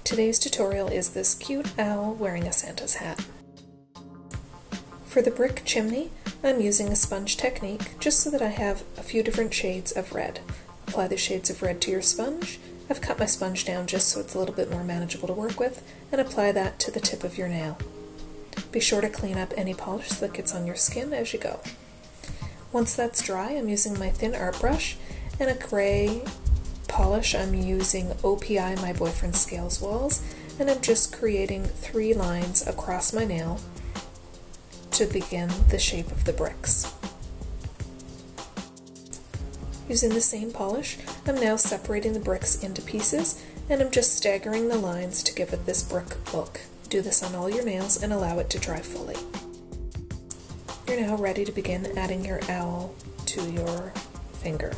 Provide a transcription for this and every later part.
Today's tutorial is this cute owl wearing a Santa's hat. For the brick chimney, I'm using a sponge technique just so that I have a few different shades of red. Apply the shades of red to your sponge. I've cut my sponge down just so it's a little bit more manageable to work with, and apply that to the tip of your nail. Be sure to clean up any polish that gets on your skin as you go. Once that's dry, I'm using my thin art brush and a gray polish. I'm using OPI, My Boyfriend Scales Walls, and I'm just creating 3 lines across my nail to begin the shape of the bricks. Using the same polish, I'm now separating the bricks into pieces, and I'm just staggering the lines to give it this brick look. Do this on all your nails and allow it to dry fully. You're now ready to begin adding your owl to your finger.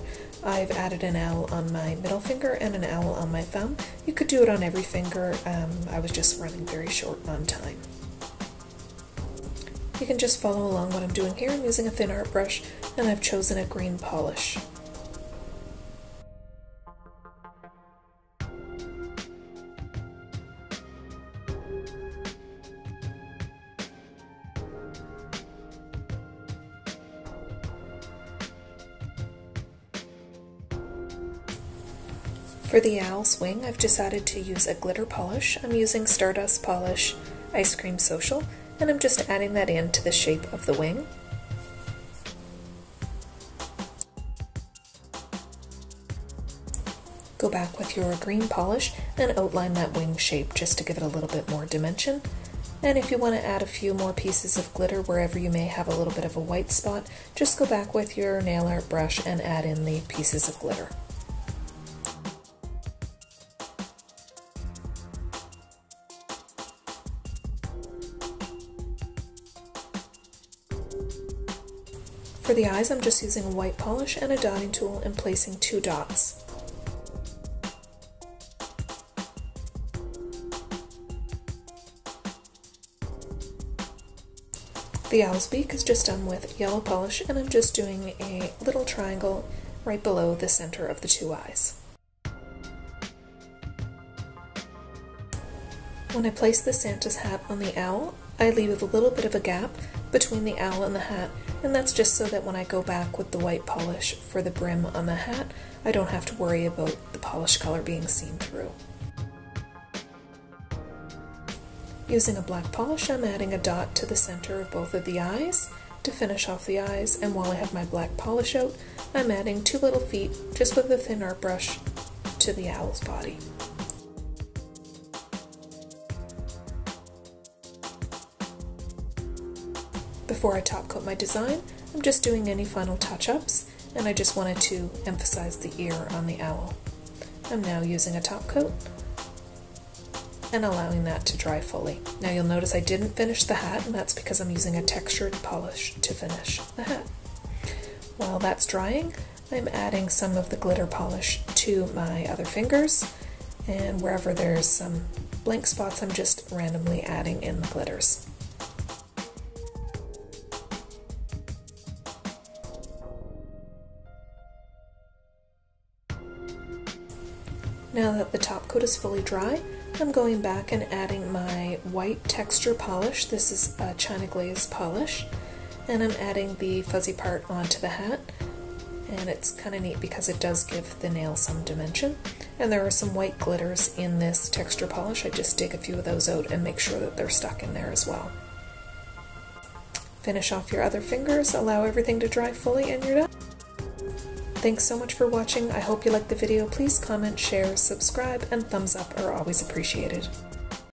I've added an owl on my middle finger and an owl on my thumb. You could do it on every finger. I was just running very short on time. You can just follow along what I'm doing here. I'm using a thin art brush and I've chosen a green polish. For the owl's wing, I've decided to use a glitter polish. I'm using Stardust Ice Cream Social, and I'm just adding that in to the shape of the wing. Go back with your green polish and outline that wing shape just to give it a little bit more dimension. And if you want to add a few more pieces of glitter wherever you may have a little bit of a white spot, just go back with your nail art brush and add in the pieces of glitter. For the eyes, I'm just using a white polish and a dotting tool and placing 2 dots. The owl's beak is just done with yellow polish, and I'm just doing a little triangle right below the center of the 2 eyes. When I place the Santa's hat on the owl, I leave a little bit of a gap between the owl and the hat, and that's just so that when I go back with the white polish for the brim on the hat, I don't have to worry about the polish color being seen through. Using a black polish, I'm adding a dot to the center of both of the eyes to finish off the eyes, and while I have my black polish out, I'm adding 2 little feet just with a thin art brush to the owl's body. Before I top coat my design, I'm just doing any final touch-ups, and I just wanted to emphasize the ear on the owl. I'm now using a top coat and allowing that to dry fully. Now you'll notice I didn't finish the hat, and that's because I'm using a textured polish to finish the hat. While that's drying, I'm adding some of the glitter polish to my other fingers, and wherever there's some blank spots, I'm just randomly adding in the glitters. Now that the top coat is fully dry, I'm going back and adding my white texture polish. This is a China Glaze polish, and I'm adding the fuzzy part onto the hat, and it's kind of neat because it does give the nail some dimension. And there are some white glitters in this texture polish. I just dig a few of those out and make sure that they're stuck in there as well. Finish off your other fingers, allow everything to dry fully, and you're done. Thanks so much for watching. I hope you liked the video. Please comment, share, subscribe, and thumbs up are always appreciated.